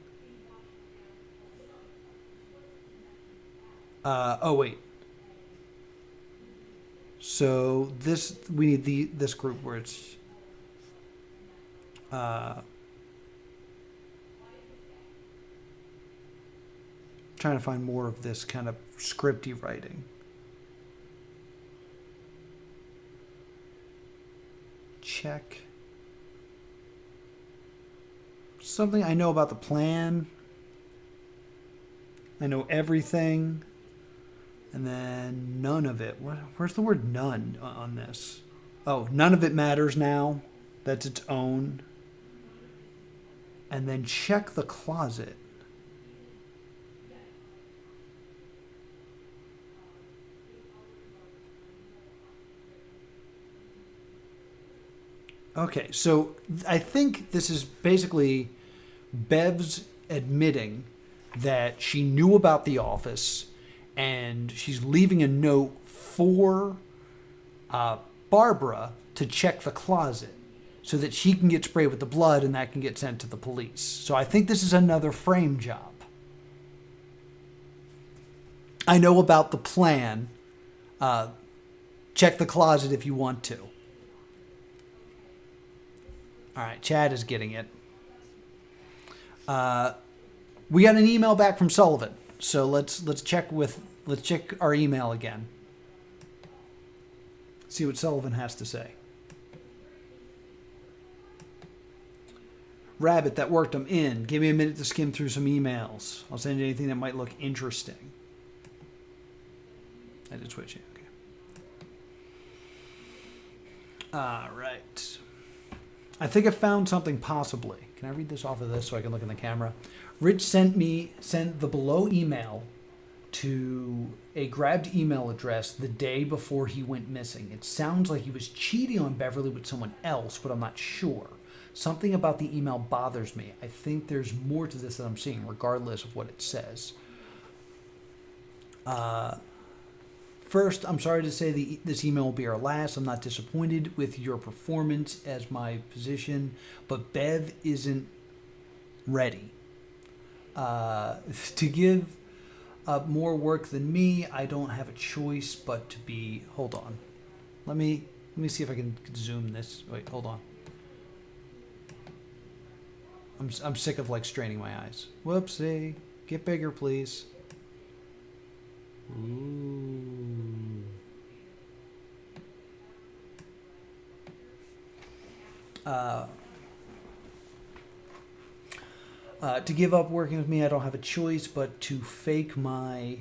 Oh, wait. So this, we need this group where it's. Trying to find more of this kind of scripty writing. Check. Something I know about the plan. I know everything. And then none of it. Where's the word "none" on this? Oh, none of it matters now. That's its own. And then check the closet. Okay, so I think this is basically Bev's admitting that she knew about the office and she's leaving a note for Barbara to check the closet so that she can get sprayed with the blood and that can get sent to the police. So I think this is another frame job. I know about the plan. Check the closet if you want to. All right, Chad is getting it. We got an email back from Sullivan, so let's check our email again. See what Sullivan has to say. Rabbit, that worked. I'm in. Give me a minute to skim through some emails. I'll send you anything that might look interesting. I did switch it. Okay. All right. I think I found something possibly. Can I read this off of this so I can look in the camera? Rich sent the below email to a grabbed email address the day before he went missing. It sounds like he was cheating on Beverly with someone else, but I'm not sure. Something about the email bothers me. I think there's more to this that I'm seeing, regardless of what it says. First, I'm sorry to say this email will be our last. I'm not disappointed with your performance as my physician, but Bev isn't ready to give up more work than me. I don't have a choice but to be. Hold on, let me see if I can zoom this. Wait, hold on. I'm sick of like straining my eyes. Whoopsie. Get bigger, please. Ooh. To give up working with me, I don't have a choice but to fake my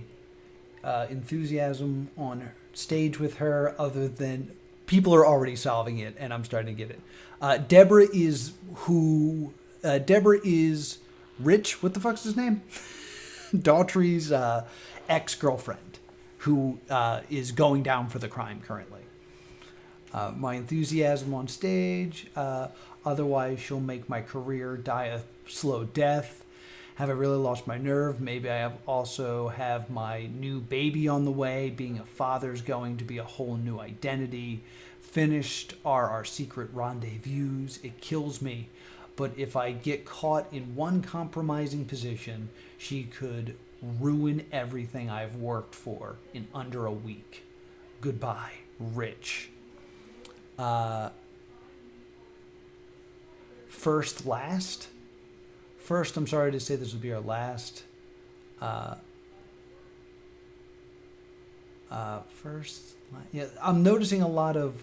enthusiasm on stage with her. Other than people are already solving it, and I'm starting to get it. Deborah is Rich. What the fuck's his name? Daughtry's ex-girlfriend, who is going down for the crime currently. My enthusiasm on stage. Otherwise, she'll make my career die a slow death. Have I really lost my nerve? Maybe I also have my new baby on the way. Being a father's going to be a whole new identity. Finished are our secret rendezvous. It kills me. But if I get caught in one compromising position, she could ruin everything I've worked for in under a week. Goodbye, Rich. First, last. First, I'm sorry to say this will be our last. Yeah, I'm noticing a lot of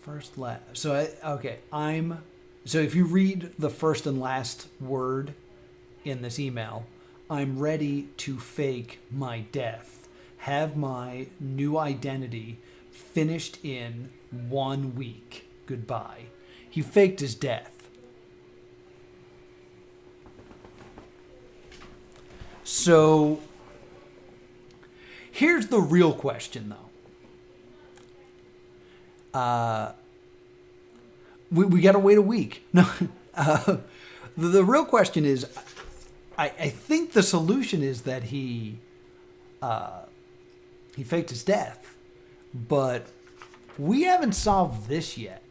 first, last. So if you read the first and last word in this email, I'm ready to fake my death. Have my new identity finished in 1 week. Goodbye. He faked his death. So here's the real question, though. We got to wait a week. No, the real question is, I think the solution is that he faked his death, but we haven't solved this yet.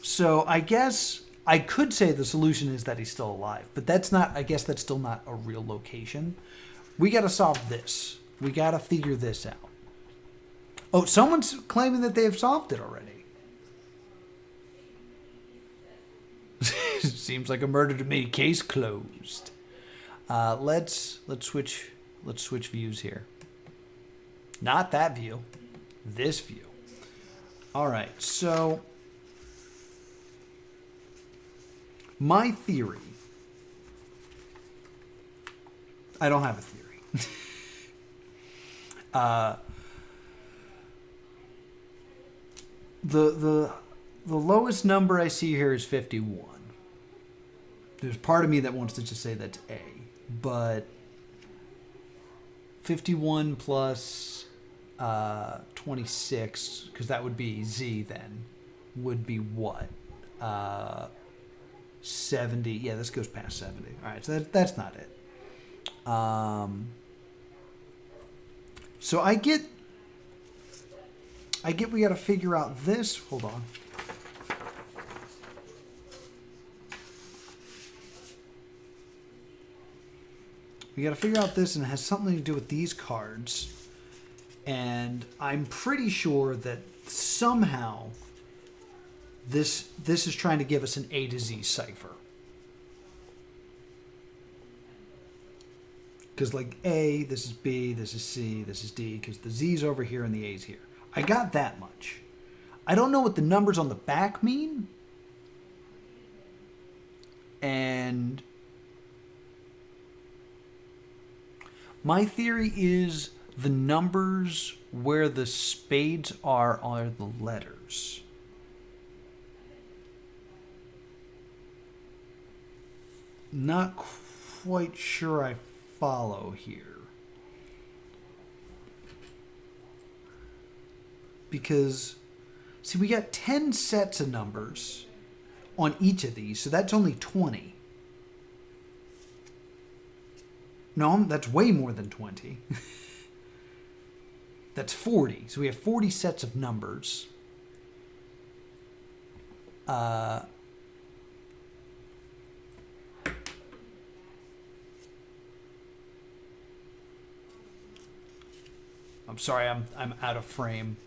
So I guess I could say the solution is that he's still alive, but that's not. I guess that's still not a real location. We got to solve this. We got to figure this out. Oh, someone's claiming that they have solved it already. Seems like a murder to me. Case closed. Let's switch views here. Not that view. This view. All right. So my theory. I don't have a theory. The lowest number I see here is 51. There's part of me that wants to just say that's A, but 51 plus 26, because that would be Z then, would be what? 70. Yeah, this goes past 70. All right, so that's not it. So I get we got to figure out this. Hold on. We got to figure out this, and it has something to do with these cards. And I'm pretty sure that somehow this is trying to give us an A to Z cipher. Because like A, this is B, this is C, this is D, because the Z's over here and the A's here. I got that much. I don't know what the numbers on the back mean. And my theory is the numbers where the spades are the letters. Not quite sure I follow here. Because, see, we got 10 sets of numbers on each of these, so that's only 20. No, that's way more than 20. That's 40. So we have 40 sets of numbers. I'm sorry, I'm out of frame.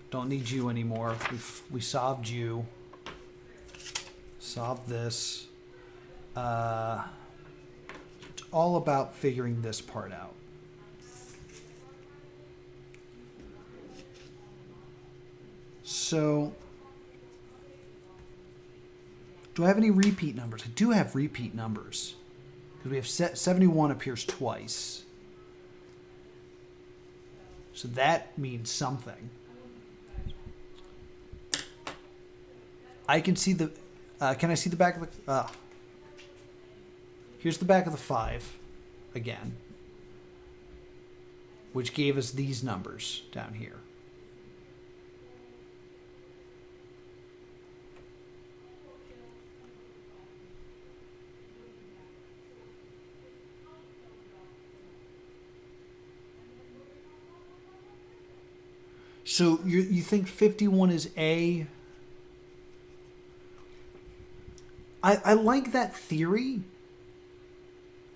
Don't need you anymore. We solved you. Solved this. It's all about figuring this part out. So, do I have any repeat numbers? I do have repeat numbers. Because we have 71 appears twice. So that means something. I can see the... can I see the back of the... here's the back of the 5 again. Which gave us these numbers down here. So you think 51 is A? I like that theory.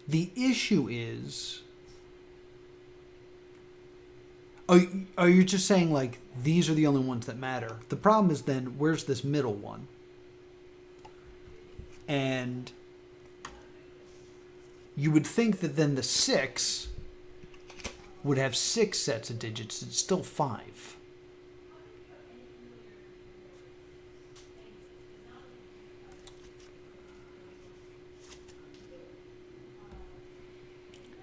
The issue is... Are you just saying, like, these are the only ones that matter? The problem is then, where's this middle one? And you would think that then the 6 would have 6 sets of digits. It's still 5.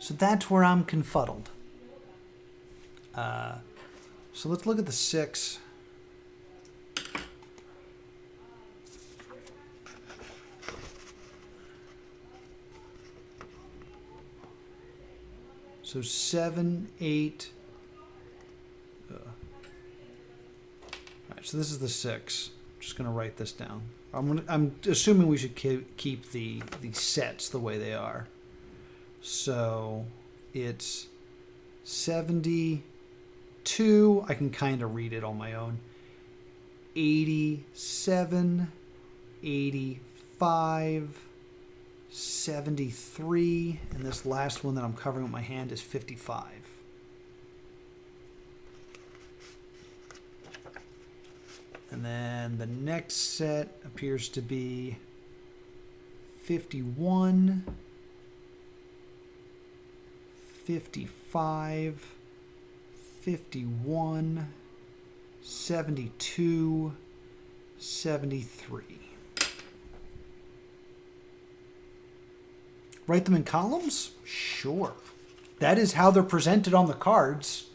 So that's where I'm confuddled. So let's look at the 6. So 7, 8. All right, so this is the 6. I'm just going to write this down. I'm assuming we should keep the sets the way they are. So it's 72. I can kind of read it on my own. 87, 85, 73, and this last one that I'm covering with my hand is 55. And then the next set appears to be 51, 55, 51, 72, 73. Write them in columns? Sure. That is how they're presented on the cards.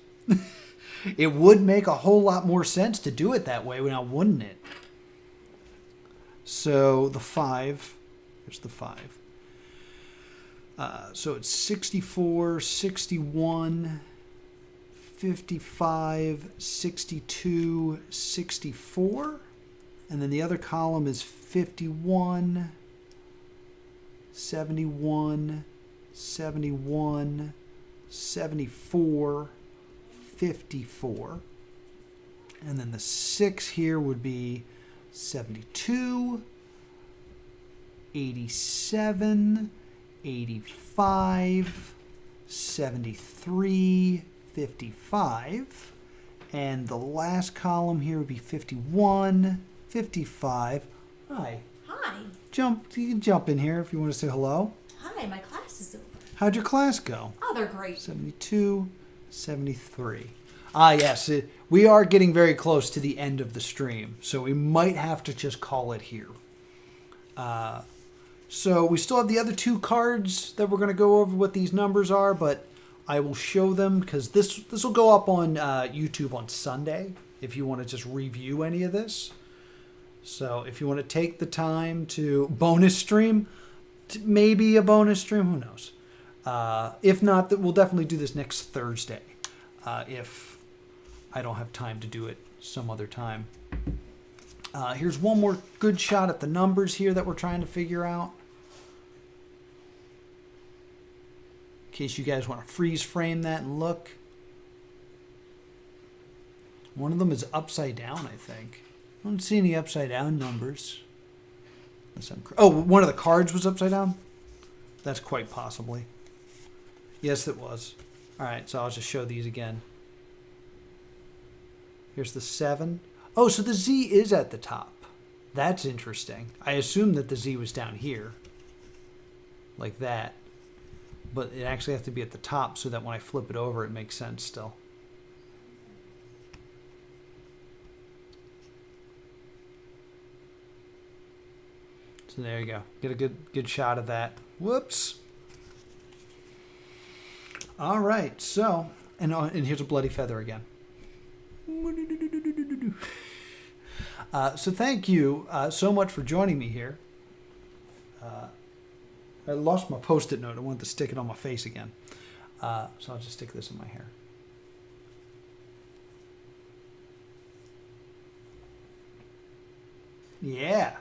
It would make a whole lot more sense to do it that way, now wouldn't it? So the 5, here's the 5. So it's 64, 61, 55, 62, 64. And then the other column is 51, 71, 71, 74, 54. And then the 6 here would be 72, 87, 85, 73, 55. And the last column here would be 51, 55. Hi. Hi. You can jump in here if you want to say hello. Hi, my class is over. How'd your class go? Oh, they're great. 72, 73. Yes, we are getting very close to the end of the stream, so we might have to just call it here. So we still have the other 2 cards that we're going to go over what these numbers are, but I will show them because this will go up on YouTube on Sunday if you want to just review any of this. So if you want to take the time to bonus stream, maybe a bonus stream, who knows? If not, we'll definitely do this next Thursday if I don't have time to do it some other time. Here's one more good shot at the numbers here that we're trying to figure out. case you guys want to freeze frame that and look. One of them is upside down, I think. I don't see any upside down numbers. Oh, one of the cards was upside down? That's quite possibly. Yes, it was. All right, so I'll just show these again. Here's the 7. Oh, so the Z is at the top. That's interesting. I assumed that the Z was down here. Like that. But it actually has to be at the top so that when I flip it over, it makes sense still. So there you go. Get a good shot of that. Whoops. All right. So, and here's a bloody feather again. So thank you so much for joining me here. I lost my Post-it note. I wanted to stick it on my face again. So I'll just stick this in my hair. Yeah.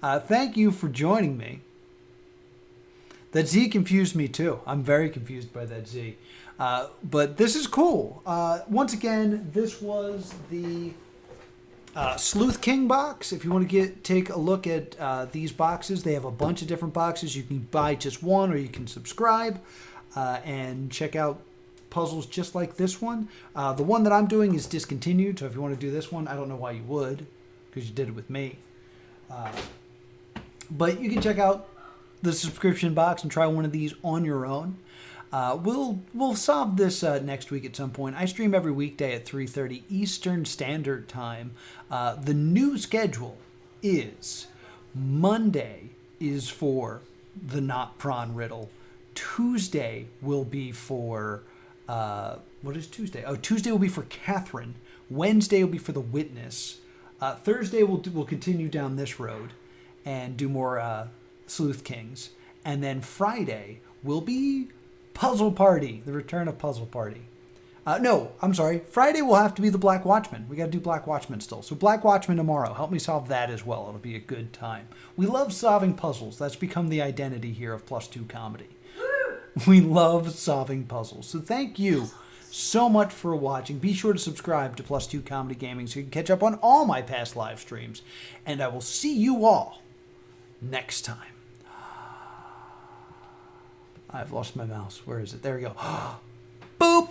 Thank you for joining me. That Z confused me too. I'm very confused by that Z. But this is cool. Once again, this was the Sleuth King box. If you want to take a look at these boxes, they have a bunch of different boxes. You can buy just one or you can subscribe and check out puzzles just like this one. The one that I'm doing is discontinued, so if you want to do this one, I don't know why you would, because you did it with me. But you can check out the subscription box and try one of these on your own. We'll solve this next week at some point. I stream every weekday at 3:30 Eastern Standard Time. The new schedule is Monday is for the Not Prawn Riddle. Tuesday will be for what is Tuesday? Oh, Tuesday will be for Catherine. Wednesday will be for the Witness. Thursday we'll continue down this road and do more Sleuth Kings. And then Friday will be Puzzle Party, the return of Puzzle Party. No, I'm sorry. Friday will have to be the Black Watchman. We got to do Black Watchman still. So Black Watchman tomorrow. Help me solve that as well. It'll be a good time. We love solving puzzles. That's become the identity here of Plus 2 Comedy. We love solving puzzles. So thank you so much for watching. Be sure to subscribe to Plus 2 Comedy Gaming so you can catch up on all my past live streams. And I will see you all next time. I've lost my mouse. Where is it? There we go. Boop!